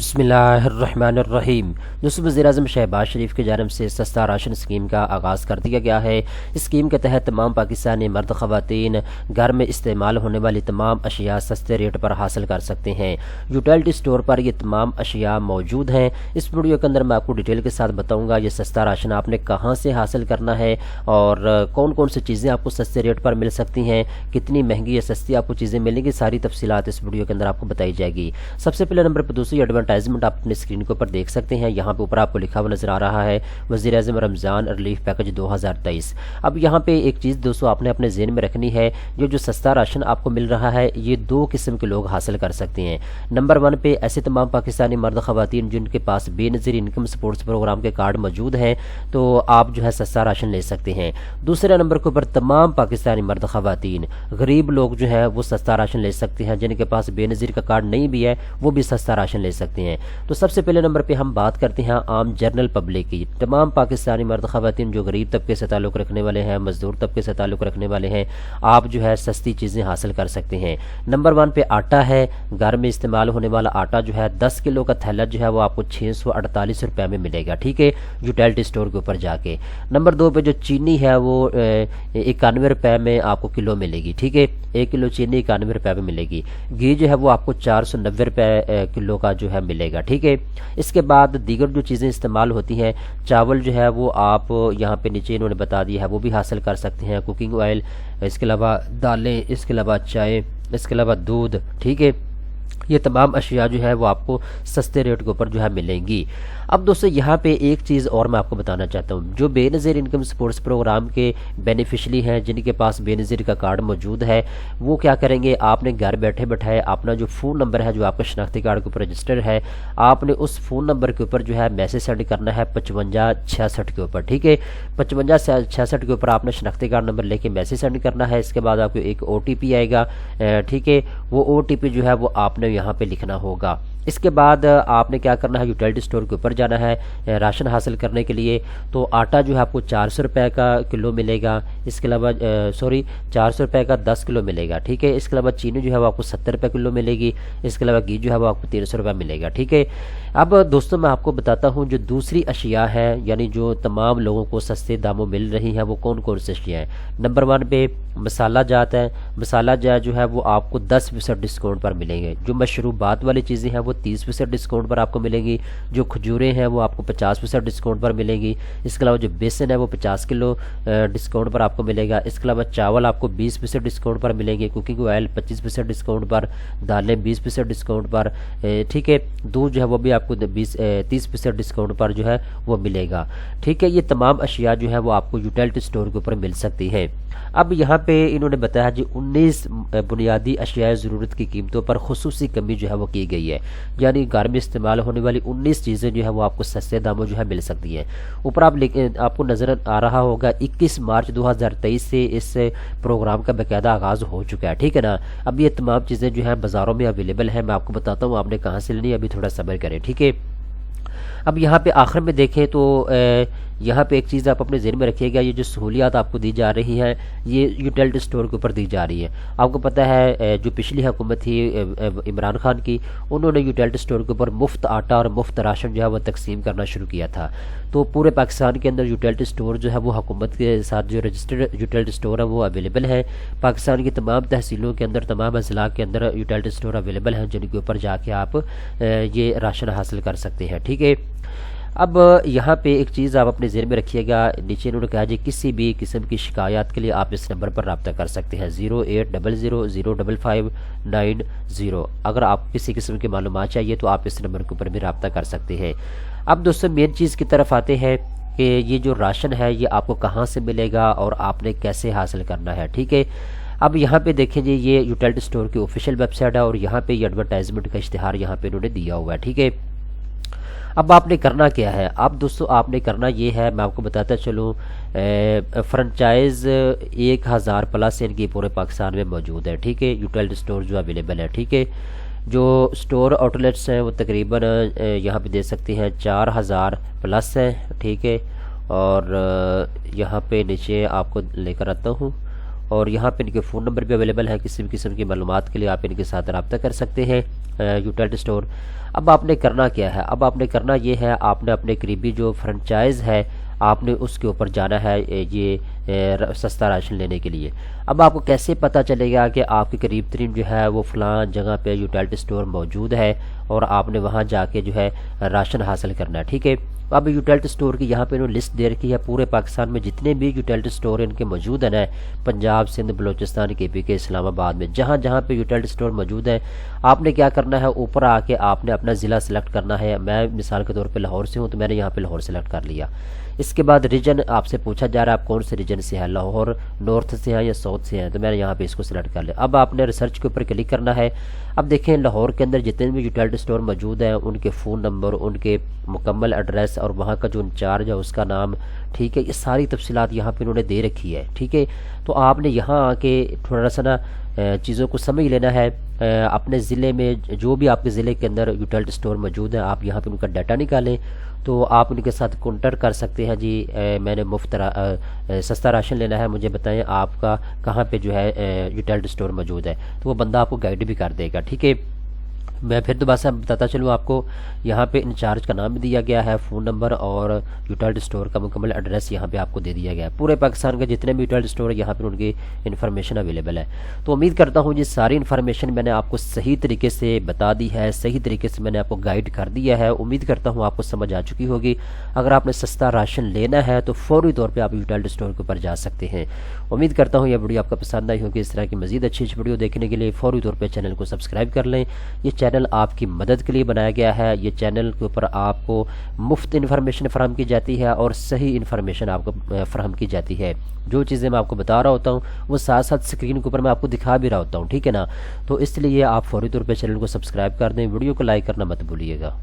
बिस्मिल्लाहिर्रहमानिर्रहीम। दोस्तों, वज़ीर-ए-आज़म शहबाज शरीफ की जानिब से सस्ता राशन स्कीम का आगाज़ कर दिया गया है। इस स्कीम के तहत तमाम पाकिस्तानी मर्द ख़वातीन घर में इस्तेमाल होने वाली तमाम अशिया सस्ते रेट पर हासिल कर सकते हैं। यूटिलिटी स्टोर पर ये तमाम अशिया मौजूद हैं। इस वीडियो के अंदर मैं आपको डिटेल के साथ बताऊँगा ये सस्ता राशन आपने कहाँ से हासिल करना है और कौन कौन सी चीज़ें आपको सस्ते रेट पर मिल सकती हैं, कितनी महंगी या सस्ती आपको चीज़ें मिलेंगी, सारी तफसीलात इस वीडियो के अंदर आपको बताई जाएगी। सबसे पहले नंबर पर दोस्तों एडवर्टाइजमेंट आप अपनी स्क्रीन के ऊपर देख सकते हैं। यहाँ पे ऊपर आपको लिखा हुआ नजर आ रहा है वज़ीर-ए-आज़म रमज़ान रिलीफ पैकेज 2023। अब यहाँ पे एक चीज़ दोस्तों आपने अपने ज़हन में रखनी है, जो सस्ता राशन आपको मिल रहा है ये दो किस्म के लोग हासिल कर सकते हैं। नंबर 1 पे ऐसे तमाम पाकिस्तानी मर्द ख़वातीन जिनके पास बेनज़ीर इनकम सपोर्ट्स प्रोग्राम के कार्ड मौजूद हैं, तो आप जो है सस्ता राशन ले सकते हैं। दूसरे नंबर के ऊपर तमाम पाकिस्तानी मर्द ख़वातीन गरीब लोग जो है वो सस्ता राशन ले सकते हैं। जिनके पास बेनज़ीर का कार्ड नहीं भी है वो भी सस्ता राशन ले सकते हैं। तो सबसे पहले नंबर पे हम बात करते हैं आम जनरल पब्लिक की। तमाम पाकिस्तानी मर्द ख़वातीन जो गरीब तबके से ताल्लुक़ रखने वाले हैं, मजदूर तबके से ताल्लुक़ रखने वाले हैं, आप जो है सस्ती चीज़ें हासिल कर सकते हैं। नंबर 1 पे आटा है। घर में इस्तेमाल होने वाला आटा जो है 10 किलो का थैला जो है वो आपको 648 रुपये में मिलेगा, ठीक है, यूटिलिटी स्टोर के ऊपर जाके। नंबर 2 पे जो चीनी है वो 91 रुपये में आपको किलो मिलेगी, ठीक है, 1 किलो चीनी 91 रुपये में मिलेगी। घी जो है वो आपको 490 रुपये किलो का जो है मिलेगा, ठीक है। इसके बाद दीगर जो चीज़ें इस्तेमाल होती हैं, चावल जो है वो आप यहाँ पे नीचे इन्होंने बता दिया है वो भी हासिल कर सकते हैं। कुकिंग ऑयल, इसके अलावा दालें, इसके अलावा चाय, इसके अलावा दूध, ठीक है, ये तमाम अशिया जो है वो आपको सस्ते रेट के ऊपर जो है मिलेंगी। अब दोस्तों यहाँ पे एक चीज़ और मैं आपको बताना चाहता हूँ, जो बेनज़ीर इनकम सपोर्ट्स प्रोग्राम के बेनिफिशरी हैं, जिनके पास बेनज़ीर का कार्ड मौजूद है, वो क्या करेंगे, आपने घर बैठे बैठाए अपना जो फ़ोन नंबर है जो आपका शनाख्ती कार्ड के ऊपर रजिस्टर है, आपने उस फ़ोन नंबर के ऊपर जो है मैसेज सेंड करना है 5566 के ऊपर, ठीक है। 5566 के ऊपर आपने शनाख्ती कार्ड नंबर लेके मैसेज सेंड करना है। इसके बाद आपको एक OTP आएगा, ठीक है, वो OTP जो है वो आपने यहाँ पे लिखना होगा। इसके बाद आपने क्या करना है, यूटिलिटी स्टोर के ऊपर जाना है राशन हासिल करने के लिए। तो आटा जो है आपको 400 रुपये का किलो मिलेगा, इसके अलावा 400 रुपये का 10 किलो मिलेगा, ठीक है। इसके अलावा चीनी जो है वो आपको 70 रुपये किलो मिलेगी। इसके अलावा घी जो है वो आपको 300 रुपये मिलेगा, ठीक है। अब दोस्तों मैं आपको बताता हूँ जो दूसरी अशिया है, यानी जो तमाम लोगों को सस्ते दामों मिल रही हैं, वो कौन कौन सी अशिया हैं। नंबर 1 पे मसाला जात है। मसाला जात जो है वो आपको 10% डिस्काउंट पर मिलेंगे। जो मशरूबात वाली चीज़ें हैं वो 30% डिस्काउंट पर आपको मिलेंगी। जो खजूरें हैं वो आपको 50% डिस्काउंट पर मिलेंगी। इसके अलावा जो बेसन है वो 50 किलो डिस्काउंट पर आपको मिलेगा। इसके अलावा चावल आपको 20% डिस्काउंट पर मिलेंगे। कुकिंग ऑयल 25% डिस्काउंट पर, दालें 20% डिस्काउंट पर, ठीक है। दूध जो है वो भी आपको 30% डिस्काउंट पर जो है वो मिलेगा, ठीक है। ये तमाम अशिया जो है वो आपको यूटिलिटी स्टोर के ऊपर मिल सकती है। अब यहाँ पे इन्होंने बताया जी 19 बुनियादी अशियाए ज़रूरत की कीमतों पर खुसूसी कमी जो है वो की गई है, यानी घर में इस्तेमाल होने वाली 19 चीज़ें जो है वो आपको सस्ते दामों जो है मिल सकती हैं। ऊपर आपको नज़र आ रहा होगा 21 मार्च 2023 से इस प्रोग्राम का बाकायदा आगाज़ हो चुका है, ठीक है ना। अब ये तमाम चीज़ें जो है बाज़ारों में अवेलेबल है, मैं आपको बताता हूँ आपने कहाँ से लेनी है, अभी थोड़ा सब्र करें, ठीक है। अब यहाँ पे आखिर में देखें तो यहाँ पे एक चीज़ आप अपने ज़हन में रखिएगा, ये जो सहूलियात आपको दी जा रही है ये यूटिलिटी स्टोर के ऊपर दी जा रही है। आपको पता है जो पिछली हुकूमत थी इमरान खान की, उन्होंने यूटिलिटी स्टोर के ऊपर मुफ्त आटा और मुफ्त राशन जो है वो तकसीम करना शुरू किया था। तो पूरे पाकिस्तान के अंदर यूटिलिटी स्टोर जो है वो हुकूमत के साथ जो रजिस्टर्ड यूटिलिटी स्टोर है वो अवेलेबल है। पाकिस्तान की तमाम तहसीलों के अंदर, तमाम अजला के अंदर यूटिलिटी स्टोर अवेलेबल हैं, जिनके ऊपर जाके आप ये राशन हासिल कर सकते हैं, ठीक है। अब यहाँ पे एक चीज़ आप अपने ज़हन में रखिएगा, नीचे इन्होंने कहा जी किसी भी किस्म की शिकायत के लिए आप इस नंबर पर रब्ता कर सकते हैं 0800055990। अगर आप किसी किस्म की मालूमात चाहिए तो आप इस नंबर के ऊपर भी रब्ता कर सकते हैं। अब दोस्तों मेन चीज़ की तरफ आते हैं कि ये जो राशन है ये आपको कहाँ से मिलेगा और आपने कैसे हासिल करना है, ठीक है। अब यहाँ पे देखें जी ये यूटिलिटी स्टोर की ऑफिशियल वेबसाइट है और यहाँ पे ये एडवर्टाइजमेंट का इश्तिहार यहाँ पे इन्होंने दिया हुआ है, ठीक है। अब आपने करना क्या है, अब दोस्तों आपने करना ये है, मैं आपको बताता चलूँ फ्रेंचाइज 1000 प्लस इनकी पूरे पाकिस्तान में मौजूद है, ठीक है। यूटिलिटी स्टोर जो अवेलेबल है, ठीक है। जो स्टोर आउटलेट्स हैं वो तकरीबन यहाँ पे दे सकते हैं 4000 प्लस है, ठीक है। और यहाँ पे नीचे आपको लेकर आता हूँ اور یہاں پہ ان کے فون نمبر بھی اویلیبل ہے، کسی بھی قسم کی معلومات کے لیے آپ ان کے ساتھ رابطہ کر سکتے ہیں یوٹیلٹی اسٹور۔ اب آپ نے کرنا کیا ہے؟ اب آپ نے کرنا یہ ہے، آپ نے اپنے قریبی جو فرنچائز ہے آپ نے اس کے اوپر جانا ہے یہ سستا راشن لینے کے لیے۔ اب آپ کو کیسے پتہ چلے گا کہ آپ کے قریب ترین جو ہے وہ فلاں جگہ پہ یوٹیلٹی اسٹور موجود ہے اور آپ نے وہاں جا کے جو ہے راشن حاصل کرنا ہے، ٹھیک ہے؟ اب یوٹیلٹی اسٹور کی یہاں پہ انہوں نے لسٹ دے رکھی ہے، پورے پاکستان میں جتنے بھی یوٹیلٹی اسٹور ان کے موجود ہیں، پنجاب، سندھ، بلوچستان، کے پی کے، اسلام آباد میں جہاں جہاں پہ یوٹیلٹی اسٹور موجود ہے، آپ نے کیا کرنا ہے؟ اوپر آ کے آپ نے اپنا ضلع سلیکٹ کرنا ہے۔ میں مثال کے طور پہ لاہور سے ہوں تو میں نے یہاں پہ لاہور سلیکٹ کر لیا۔ اس کے بعد ریجن آپ سے پوچھا جا رہا ہے آپ کون سے ریجن سے ہیں، لاہور نارتھ سے ہیں یا ساؤتھ سے ہیں، تو میں نے یہاں پہ اس کو سلیکٹ کر لیا۔ اب آپ نے ریسرچ کے اوپر کلک کرنا ہے۔ اب دیکھیں لاہور کے اندر جتنے بھی یوٹیلٹی اسٹور موجود ہیں ان کے فون نمبر، ان کے مکمل ایڈریس اور وہاں کا جو انچارج ہے اس کا نام، ٹھیک ہے؟ یہ ساری تفصیلات یہاں پہ انہوں نے دے رکھی ہے، ٹھیک ہے؟ تو آپ نے یہاں آ کے تھوڑا سا نا چیزوں کو سمجھ لینا ہے۔ اپنے ضلع میں جو بھی آپ کے ضلع کے اندر یوٹیلٹی اسٹور موجود ہیں آپ یہاں پہ ان کا ڈیٹا نکالیں، تو آپ ان کے ساتھ کانٹیکٹ کر سکتے ہیں۔ جی میں نے مفت سستا راشن لینا ہے، مجھے بتائیں آپ کا کہاں پہ جو ہے یوٹیلٹی اسٹور موجود ہے، تو وہ بندہ آپ کو گائیڈ بھی کر دے گا، ٹھیک ہے؟ میں پھر دوبارہ سے بتاتا چلوں آپ کو، یہاں پہ انچارج کا نام بھی دیا گیا ہے، فون نمبر اور یوٹیلٹی اسٹور کا مکمل ایڈریس یہاں پہ آپ کو دے دیا گیا ہے۔ پورے پاکستان کے جتنے بھی یوٹیلٹی اسٹور ہیں یہاں پہ ان کی انفارمیشن اویلیبل ہے۔ تو امید کرتا ہوں یہ ساری انفارمیشن میں نے آپ کو صحیح طریقے سے بتا دی ہے، صحیح طریقے سے میں نے آپ کو گائیڈ کر دیا ہے۔ امید کرتا ہوں آپ کو سمجھ آ چکی ہوگی۔ اگر آپ نے سستا راشن لینا ہے تو فوری طور پہ آپ یوٹیلٹی اسٹور کے اوپر جا سکتے ہیں۔ امید کرتا ہوں یہ ویڈیو آپ کو پسند آئی ہوگی۔ اس طرح کی مزید اچھی ویڈیو دیکھنے کے لیے فوری طور پہ چینل کو سبسکرائب کر لیں۔ یہ چینل آپ کی مدد کے لیے بنایا گیا ہے۔ یہ چینل کے اوپر آپ کو مفت انفارمیشن فراہم کی جاتی ہے اور صحیح انفارمیشن آپ کو فراہم کی جاتی ہے۔ جو چیزیں میں آپ کو بتا رہا ہوتا ہوں وہ ساتھ ساتھ اسکرین کے اوپر میں آپ کو دکھا بھی رہا ہوتا ہوں، ٹھیک ہے نا؟ تو اس لیے آپ فوری طور پہ چینل کو سبسکرائب کر دیں، ویڈیو کو لائک کرنا مت بھولیے گا۔